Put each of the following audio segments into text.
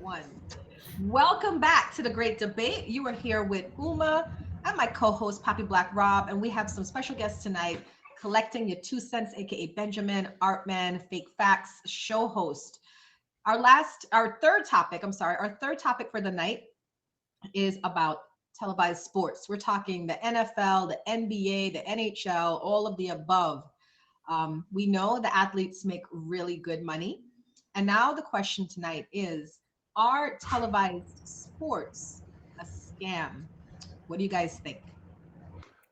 One. Welcome back to the Great Debate. You are here with Uma and my co-host Poppy Black Rob, and we have some special guests tonight, collecting your 2 cents, aka Benjamin, Artman, Fake Facts, show host. Our third topic. Our third topic for the night is about televised sports. We're talking the NFL, the NBA, the NHL, all of the above. We know the athletes make really good money. And now the question tonight is, are televised sports a scam? What do you guys think?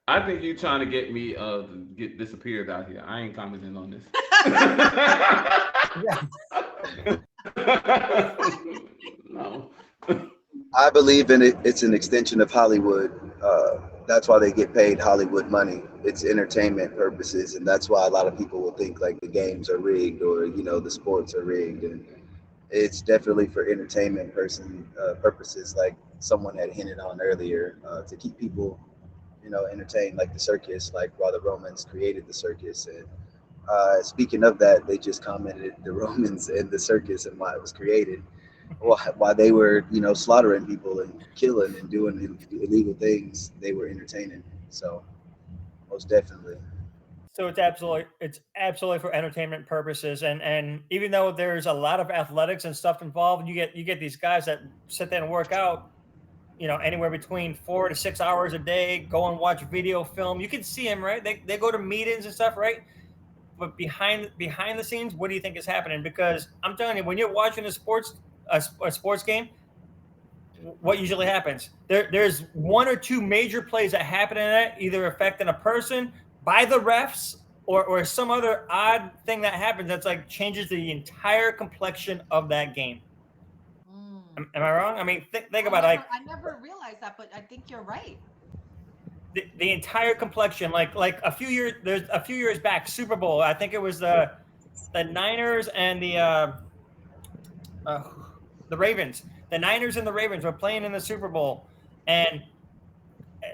I think you trying to get me to get disappeared out here. I ain't commenting on this. No. I believe in it. It's an extension of Hollywood. That's why they get paid Hollywood money. It's entertainment purposes, and that's why a lot of people will think like the games are rigged or the sports are rigged. And it's definitely for entertainment purposes, like someone had hinted on earlier, to keep people entertained, like the circus, like while the Romans created the circus. And speaking of that, they just commented the Romans and the circus and why it was created. While they were, slaughtering people and killing and doing illegal things, they were entertaining. So most definitely. So it's absolutely for entertainment purposes, and even though there's a lot of athletics and stuff involved, you get these guys that sit there and work out, anywhere between 4 to 6 hours a day, go and watch video film. You can see them, right? They go to meetings and stuff, right? But behind the scenes, what do you think is happening? Because I'm telling you, when you're watching a sports game, what usually happens? There's one or two major plays that happen in it, either affecting a person by the refs or some other odd thing that happens that's like changes the entire complexion of that game. Mm. Am I wrong? I mean, think about it. I never realized that, but I think you're right. The entire complexion, like there's a few years back, Super Bowl. I think it was the Niners and the Ravens. The Niners and the Ravens were playing in the Super Bowl, and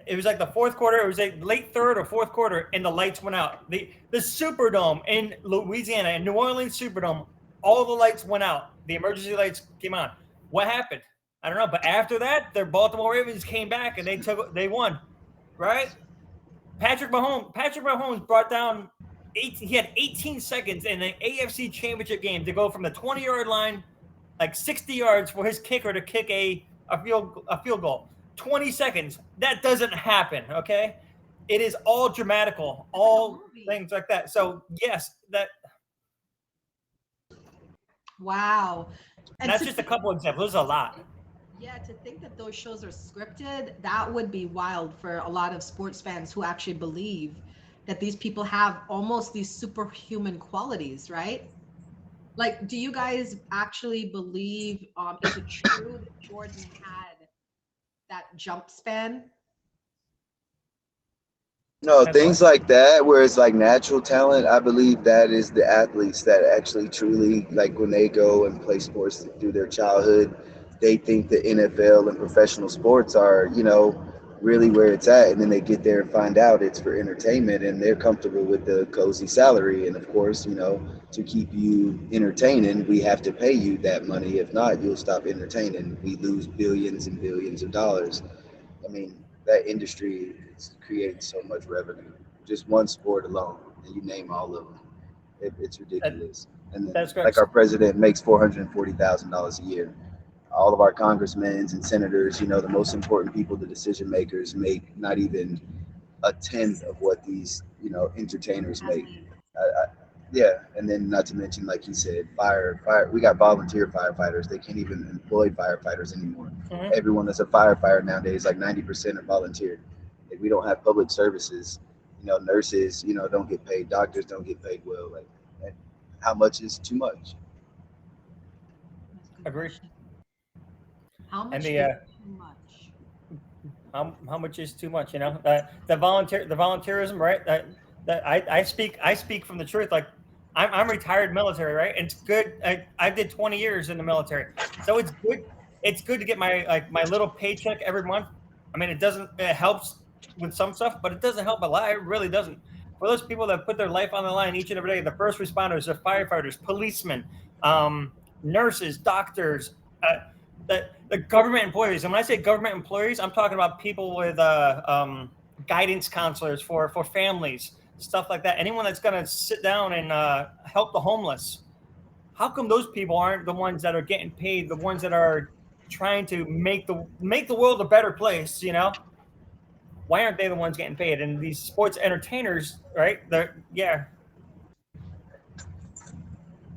it was like the fourth quarter. It was like late third or fourth quarter, and the lights went out. The Superdome in Louisiana, in New Orleans Superdome, all the lights went out. The emergency lights came on. What happened? I don't know. But after that, their Baltimore Ravens came back and they won, right? Patrick Mahomes brought down he had 18 seconds in the AFC Championship game to go from the 20-yard line, like 60 yards, for his kicker to kick a field goal. 20 seconds. That doesn't happen, okay? It is all dramatical, all things like that. So, yes, Wow. And that's just a couple examples. There's a lot. Yeah, to think that those shows are scripted, that would be wild for a lot of sports fans who actually believe that these people have almost these superhuman qualities, right? Like, do you guys actually believe, is it true that Jordan had that jump span? No, things like that, where it's like natural talent, I believe that is the athletes that actually truly, like when they go and play sports through their childhood, they think the NFL and professional sports are, really where it's at. And then they get there and find out it's for entertainment and they're comfortable with the cozy salary. And of course, to keep you entertaining, we have to pay you that money. If not, you'll stop entertaining. We lose billions and billions of dollars. I mean, that industry creates so much revenue. Just one sport alone, and you name all of them. It's ridiculous. And then, That's correct. like our president makes $440,000 a year. All of our congressmen and senators, the most important people, the decision makers, make not even a tenth of what these, entertainers make. Yeah, and then not to mention, like you said, fire. We got volunteer firefighters. They can't even employ firefighters anymore. Mhm. Everyone that's a firefighter nowadays, like 90% are volunteer. Like, we don't have public services. Nurses, don't get paid. Doctors don't get paid well. Like, how much is too much? That's a good Agree. question. How And much the is too much? how much is too much? The volunteerism, right? That I speak from the truth. Like I'm retired military, right? And it's good. I did 20 years in the military, so it's good. It's good to get my little paycheck every month. I mean, it helps with some stuff, but it doesn't help a lot. It really doesn't. For those people that put their life on the line each and every day, the first responders, the firefighters, policemen, nurses, doctors, the government employees. And when I say government employees, I'm talking about people with guidance counselors for families, stuff like that. Anyone that's going to sit down and help the homeless. How come those people aren't the ones that are getting paid? The ones that are trying to make the world a better place? Why aren't they the ones getting paid? And these sports entertainers, right?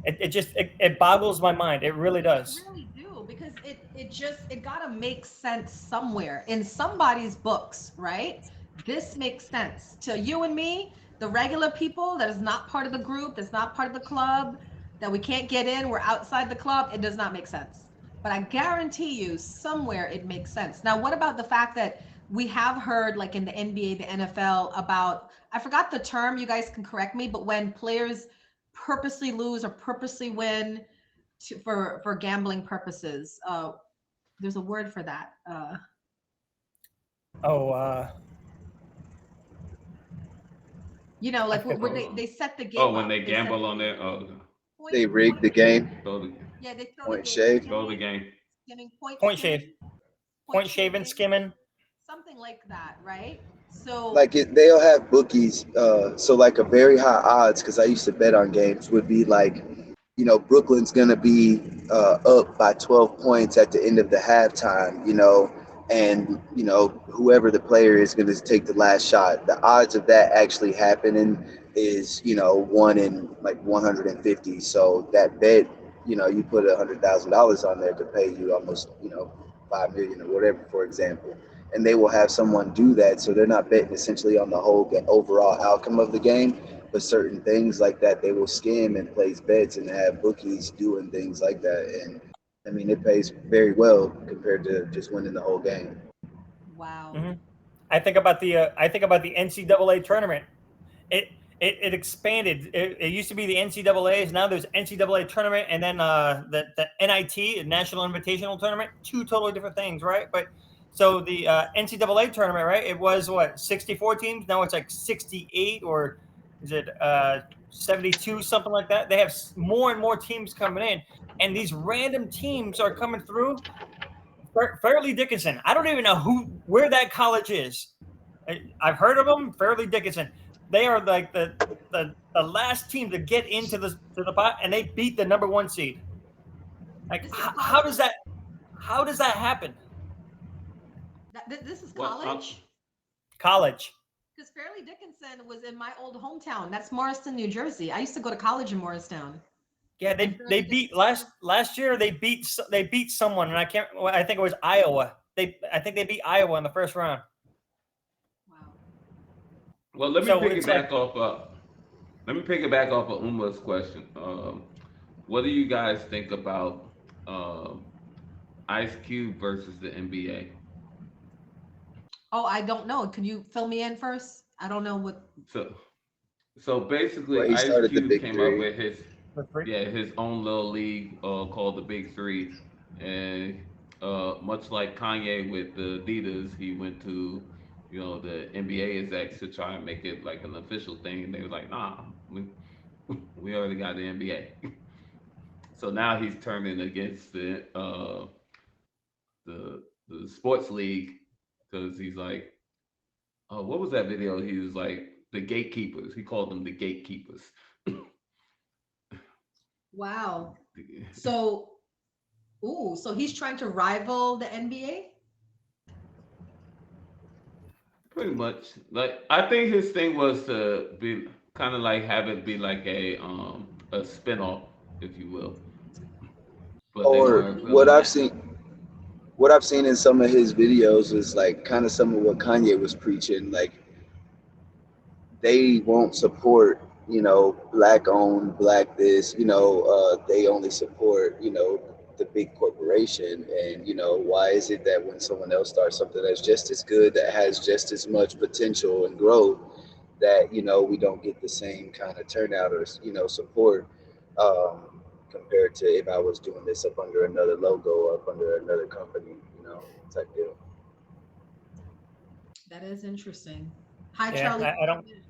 It boggles my mind. It really does. I really do, because it gotta make sense somewhere in somebody's books, right? This makes sense to you and me, the regular people that is not part of the group, that's not part of the club, that we can't get in, we're outside the club. It does not make sense. But I guarantee you, somewhere it makes sense. Now, what about the fact that we have heard, like in the NBA, the NFL, about, I forgot the term, you guys can correct me, but when players purposely lose or purposely win for gambling purposes. There's a word for that. Like where they set the game. Oh, when up. they gamble on their They rig the game. Yeah, they throw Point the shave. Throw the game. Point shave. Point shaving, skimming. Something like that, right? So Like they'll have bookies. So like a very high odds, because I used to bet on games, would be like, Brooklyn's gonna be up by 12 points at the end of the halftime. And whoever the player is gonna take the last shot. The odds of that actually happening is 1 in like 150. So that bet, you put $100,000 on there, could pay you almost 5 million or whatever, for example. And they will have someone do that, so they're not betting essentially on the whole overall outcome of the game, but certain things like that they will skim and place bets and have bookies doing things like that. And I mean, it pays very well compared to just winning the whole game. wow. Mm-hmm. I think about the NCAA tournament. It expanded. It used to be the NCAA's. Now there's NCAA tournament, and then the NIT, the National Invitational Tournament. Two totally different things, right? But so the NCAA tournament, right? It was 64 teams. Now it's like 68, or is it 72, something like that. They have more and more teams coming in, and these random teams are coming through. Fairleigh Dickinson. I don't even know where that college is. I've heard of them. Fairleigh Dickinson. They are like the last team to get into the pot, and they beat the number 1 seed. Like, how does that happen? This is college. College. Because Fairleigh Dickinson was in my old hometown. That's Morristown, New Jersey. I used to go to college in Morristown. Yeah, they beat last year. They beat someone, and I think it was Iowa. I think they beat Iowa in the first round. Well, let me pick it back off of Uma's question. What do you guys think about Ice Cube versus the NBA? Oh, I don't know. Can you fill me in first? I don't know what. So basically, Well, he Ice started the Cube Big came Three. up with his own little league called the Big Three, and much like Kanye with the Adidas, he went to the NBA execs to try and make it like an official thing, and they were like, nah, we already got the NBA. So now he's turning against the sports league, because he's like, oh, what was that video? He was like the gatekeepers. He called them the gatekeepers. Wow. So he's trying to rival the NBA? Pretty much. Like, I think his thing was to be kind of like have it be like a spinoff, if you will. But Or what I've seen in some of his videos is like kind of some of what Kanye was preaching. Like, they won't support, black owned, black this, they only support, the big corporation. And, why is it that when someone else starts something that's just as good, that has just as much potential and growth, that, we don't get the same kind of turnout or, support, compared to if I was doing this up under another logo, up under another company, type deal. That is interesting. Hi, Yeah, Charlie.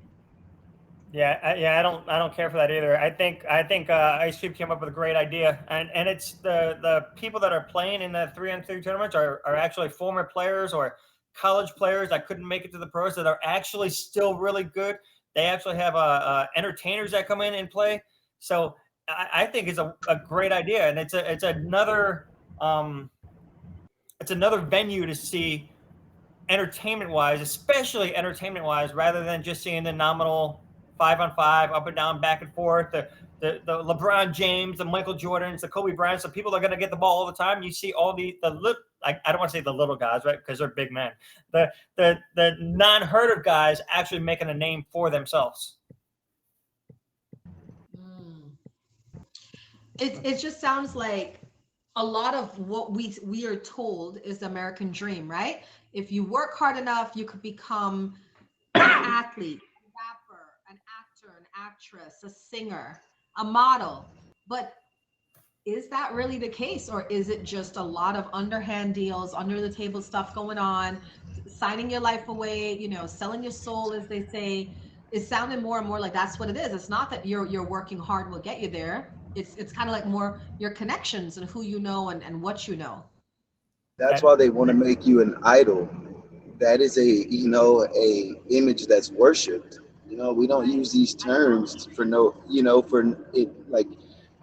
I don't care for that either. I think Ice Cube came up with a great idea, and it's the people that are playing in the 3-on-3 tournaments are actually former players or college players that couldn't make it to the pros that are actually still really good. They actually have entertainers that come in and play. So I think it's a great idea, and it's another venue to see entertainment wise, especially entertainment wise, rather than just seeing the nominal 5-on-5 up and down, back and forth. The LeBron James, the Michael Jordans, the Kobe Bryants, the people that are going to get the ball all the time. You see all the I don't want to say the little guys, right? Because they're big men. The non-heard of guys actually making a name for themselves. It just sounds like a lot of what we are told is the American dream, right? If you work hard enough, you could become an athlete, a rapper, an actor, an actress, a singer, a model. But is that really the case, or is it just a lot of underhand deals, under the table stuff going on, signing your life away, selling your soul, as they say? It's sounding more and more like that's what it is. It's not that you're working hard will get you there. It's kind of like more your connections and who you know and what you know. That's why they want to make you an idol. That is a image that's worshipped. We don't use these terms for no, for it, like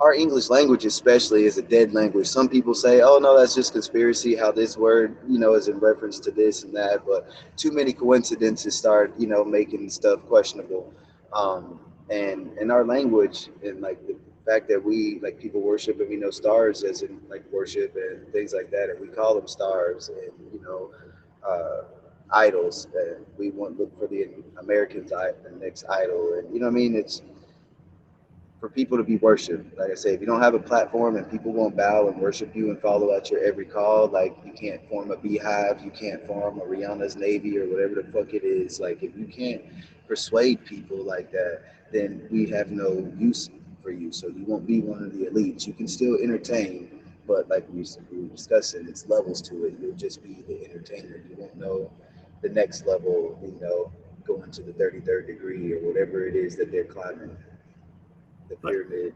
our English language especially is a dead language. Some people say, oh no, that's just conspiracy, how this word, is in reference to this and that, but too many coincidences start, making stuff questionable. And our language and like the fact that we like people worship and we know stars as in like worship and things like that, and we call them stars and idols, and we want to look for the Americans the next idol, and what I mean, it's for people to be worshipped. Like I say, if you don't have a platform and people won't bow and worship you and follow at your every call, like you can't form a beehive, you can't form a Rihanna's Navy or whatever the fuck it is. Like if you can't persuade people like that, then we have no use for you. So you won't be one of the elites. You can still entertain, but like we were discussing, it's levels to it. You'll just be the entertainer. You won't know the next level, going to the 33rd degree or whatever it is that they're climbing the pyramid.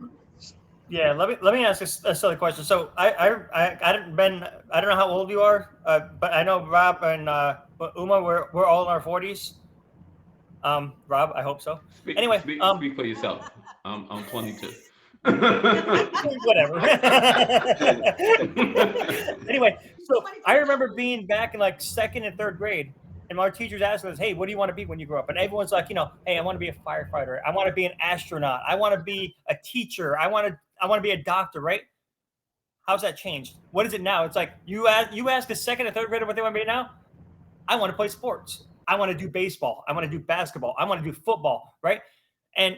Yeah, let me ask a silly question. So I don't know how old you are, but I know Rob and Uma, we're all in our 40s. Rob, I hope so. Anyway, speak for yourself. I'm 22. Whatever. Anyway, so I remember being back in like second and third grade, and our teachers asked us, "Hey, what do you want to be when you grow up?" And everyone's like, "Hey, I want to be a firefighter. I want to be an astronaut. I want to be a teacher. I want to be a doctor." Right? How's that changed? What is it now? It's like you ask a second and third grader what they want to be now. I want to play sports. I want to do baseball. I want to do basketball. I want to do football. Right? And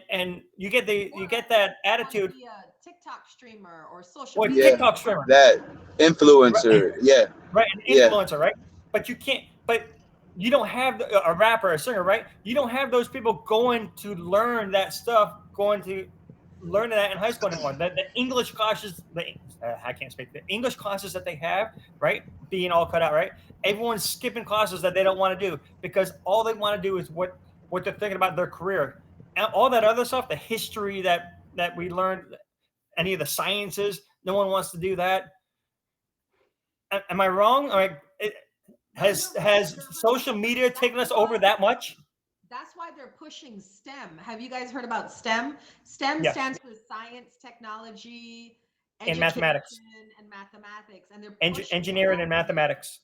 you get that attitude. Be a TikTok streamer or social media. TikTok streamer. That influencer, right. Yeah. Right, an influencer, right? But you can't. But you don't have a rapper, a singer, right? You don't have those people going to learn that stuff, going to learn that in high school anymore. The English classes, I can't speak. The English classes that they have, right, being all cut out, right? Everyone's skipping classes that they don't want to do because all they want to do is what they're thinking about their career. And all that other stuff, the history that we learned, any of the sciences, no one wants to do that. Am I wrong? Has social media taken us over that much? That's why they're pushing STEM. Have you guys heard about STEM? STEM stands for science, technology, and mathematics. And they're engineering and mathematics.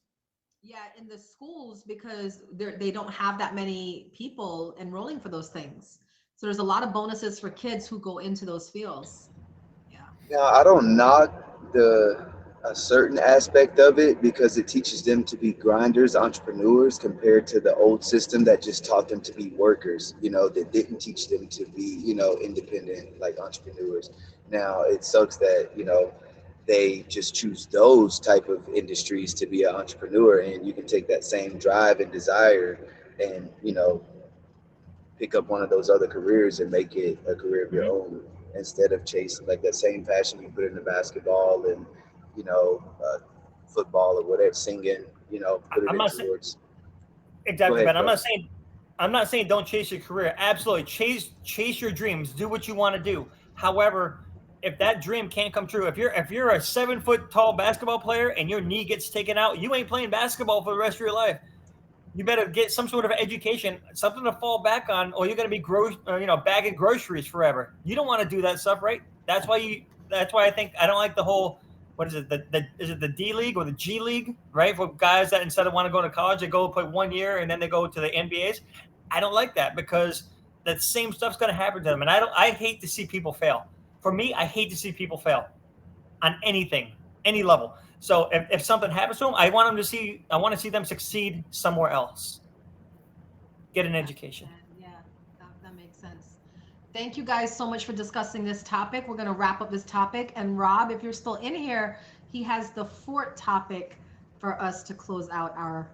Yeah, in the schools because they don't have that many people enrolling for those things. So there's a lot of bonuses for kids who go into those fields. Yeah. Now, I don't knock a certain aspect of it because it teaches them to be grinders, entrepreneurs, compared to the old system that just taught them to be workers, that didn't teach them to be, independent, like entrepreneurs. Now, it sucks that, they just choose those type of industries to be an entrepreneur, and you can take that same drive and desire and, pick up one of those other careers and make it a career of your own instead of chasing like that same passion you put into basketball and football or whatever, singing, put it in towards. Exactly, but I'm not I'm not saying don't chase your career. Absolutely, chase your dreams. Do what you want to do. However, if that dream can't come true, if you're a 7 foot tall basketball player and your knee gets taken out, you ain't playing basketball for the rest of your life. You better get some sort of education, something to fall back on, or you're going to be bagging groceries forever. You don't want to do that stuff, right? That's why I think I don't like the whole, what is it? Is it the D League or the G League, right? For guys that instead of want to go to college, they go play 1 year and then they go to the NBAs. I don't like that because that same stuff's going to happen to them. And I hate to see people fail. For me, I hate to see people fail on anything, any level. So if something happens to them, I want to see them succeed somewhere else. Get an education. Yeah, that makes sense. Thank you guys so much for discussing this topic. We're going to wrap up this topic. And Rob, if you're still in here, he has the fourth topic for us to close out our